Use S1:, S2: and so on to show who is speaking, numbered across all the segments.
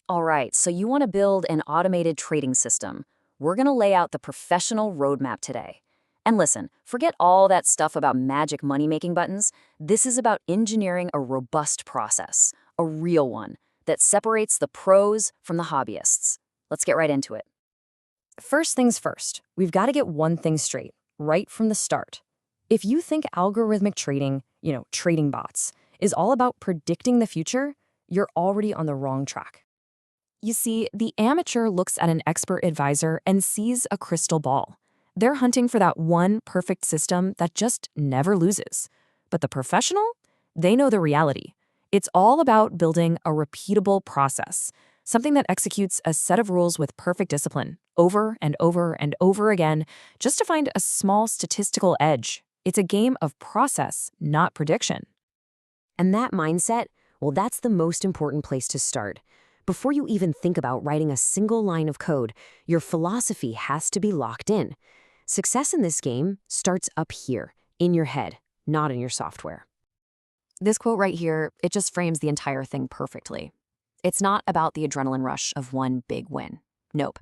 S1: All right, so you want to build an automated trading system. We're going to lay out the professional roadmap today. And listen, forget all that stuff about magic money-making buttons. This is about engineering a robust process, a real one, that separates the pros from the hobbyists. Let's get right into it.
S2: First things first, we've got to get one thing straight, right from the start. If you think algorithmic trading, trading bots, is all about predicting the future, you're already on the wrong track. You see, the amateur looks at an expert advisor and sees a crystal ball. They're hunting for that one perfect system that just never loses. But the professional? They know the reality. It's all about building a repeatable process, something that executes a set of rules with perfect discipline, over and over and over again, just to find a small statistical edge. It's a game of process, not prediction.
S3: And that mindset, well, that's the most important place to start. Before you even think about writing a single line of code, your philosophy has to be locked in. Success in this game starts up here, in your head, not in your software.
S1: This quote right here, it just frames the entire thing perfectly. It's not about the adrenaline rush of one big win. Nope.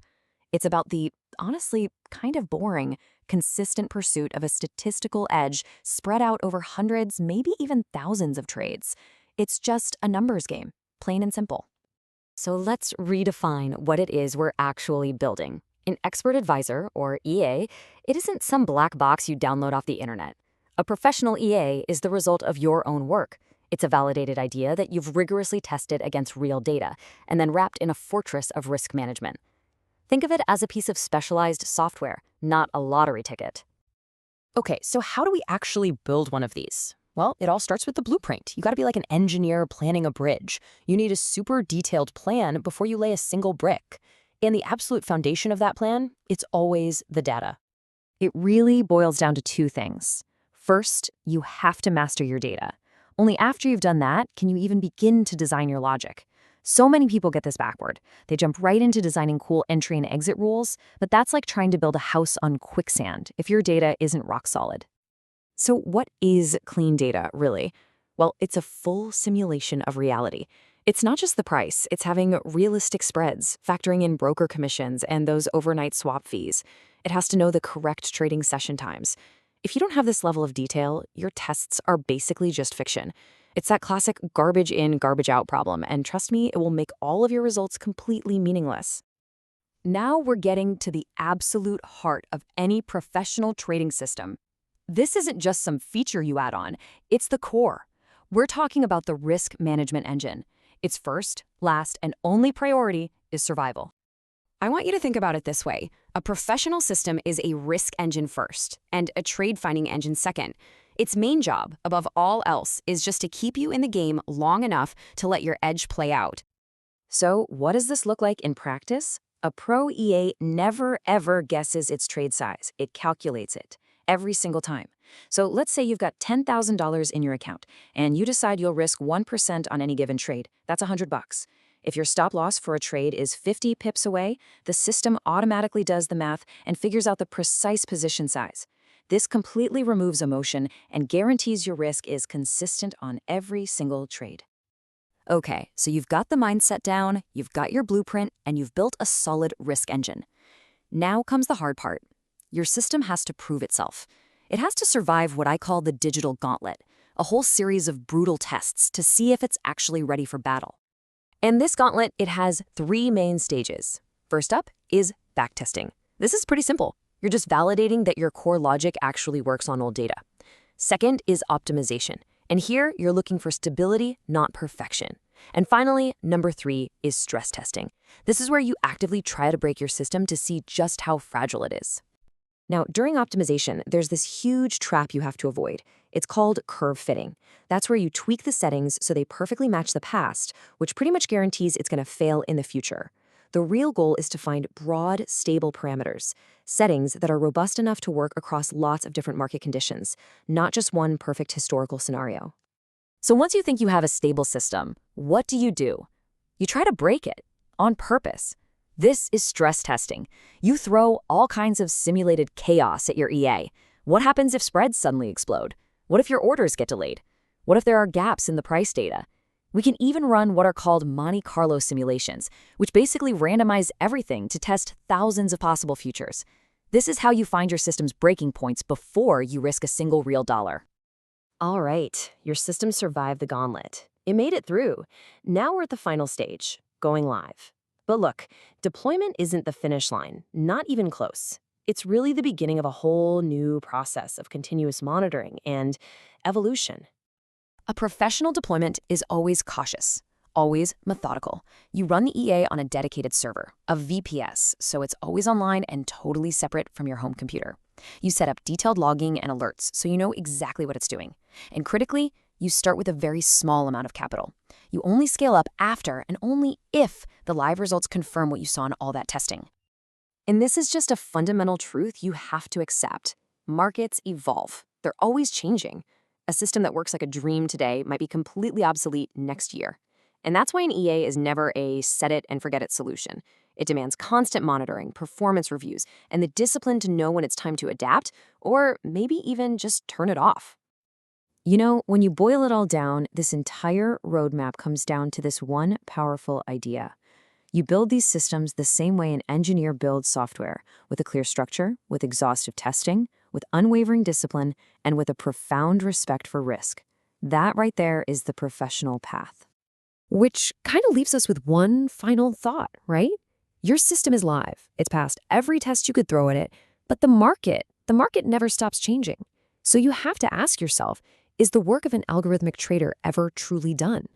S1: It's about the, honestly, kind of boring, consistent pursuit of a statistical edge spread out over hundreds, maybe even thousands of trades. It's just a numbers game, plain and simple.
S3: So let's redefine what it is we're actually building. An expert advisor, or EA, it isn't some black box you download off the internet. A professional EA is the result of your own work. It's a validated idea that you've rigorously tested against real data and then wrapped in a fortress of risk management. Think of it as a piece of specialized software, not a lottery ticket.
S2: Okay, so how do we actually build one of these? Well, it all starts with the blueprint. You got to be like an engineer planning a bridge. You need a super detailed plan before you lay a single brick. And the absolute foundation of that plan, it's always the data.
S1: It really boils down to two things. First, you have to master your data. Only after you've done that can you even begin to design your logic. So many people get this backward. They jump right into designing cool entry and exit rules, but that's like trying to build a house on quicksand if your data isn't rock solid. So what is clean data, really? Well, it's a full simulation of reality. It's not just the price, it's having realistic spreads, factoring in broker commissions and those overnight swap fees. It has to know the correct trading session times. If you don't have this level of detail, your tests are basically just fiction. It's that classic garbage in, garbage out problem, and trust me, it will make all of your results completely meaningless. Now we're getting to the absolute heart of any professional trading system. This isn't just some feature you add on, it's the core. We're talking about the risk management engine. Its first, last, and only priority is survival.
S3: I want you to think about it this way. A professional system is a risk engine first, and a trade-finding engine second. Its main job, above all else, is just to keep you in the game long enough to let your edge play out.
S1: So what does this look like in practice? A pro EA never, ever guesses its trade size. It calculates it every single time. So let's say you've got $10,000 in your account, and you decide you'll risk 1% on any given trade. That's $100. If your stop loss for a trade is 50 pips away, the system automatically does the math and figures out the precise position size. This completely removes emotion and guarantees your risk is consistent on every single trade. Okay, so you've got the mindset down, you've got your blueprint, and you've built a solid risk engine. Now comes the hard part. Your system has to prove itself. It has to survive what I call the digital gauntlet, a whole series of brutal tests to see if it's actually ready for battle. And this gauntlet, it has three main stages. First up is backtesting. This is pretty simple. You're just validating that your core logic actually works on old data. Second is optimization. And here, you're looking for stability, not perfection. And finally, number 3 is stress testing. This is where you actively try to break your system to see just how fragile it is. Now, during optimization, there's this huge trap you have to avoid. It's called curve fitting. That's where you tweak the settings so they perfectly match the past, which pretty much guarantees it's going to fail in the future. The real goal is to find broad, stable parameters, settings that are robust enough to work across lots of different market conditions, not just one perfect historical scenario. So once you think you have a stable system, what do? You try to break it, on purpose. This is stress testing. You throw all kinds of simulated chaos at your EA. What happens if spreads suddenly explode? What if your orders get delayed? What if there are gaps in the price data? We can even run what are called Monte Carlo simulations, which basically randomize everything to test thousands of possible futures. This is how you find your system's breaking points before you risk a single real dollar.
S2: All right, your system survived the gauntlet. It made it through. Now we're at the final stage, going live. But look, deployment isn't the finish line, not even close. It's really the beginning of a whole new process of continuous monitoring and evolution.
S1: A professional deployment is always cautious, always methodical. You run the EA on a dedicated server, a VPS, so it's always online and totally separate from your home computer. You set up detailed logging and alerts so you know exactly what it's doing. And critically, you start with a very small amount of capital. You only scale up after and only if the live results confirm what you saw in all that testing.
S2: And this is just a fundamental truth you have to accept. Markets evolve. They're always changing. A system that works like a dream today might be completely obsolete next year. And that's why an EA is never a set-it-and-forget-it solution. It demands constant monitoring, performance reviews, and the discipline to know when it's time to adapt, or maybe even just turn it off.
S1: You know, when you boil it all down, this entire roadmap comes down to this one powerful idea. You build these systems the same way an engineer builds software, with a clear structure, with exhaustive testing, with unwavering discipline, and with a profound respect for risk. That right there is the professional path.
S2: Which kind of leaves us with one final thought, right? Your system is live. It's passed every test you could throw at it, but the market never stops changing. So you have to ask yourself, is the work of an algorithmic trader ever truly done?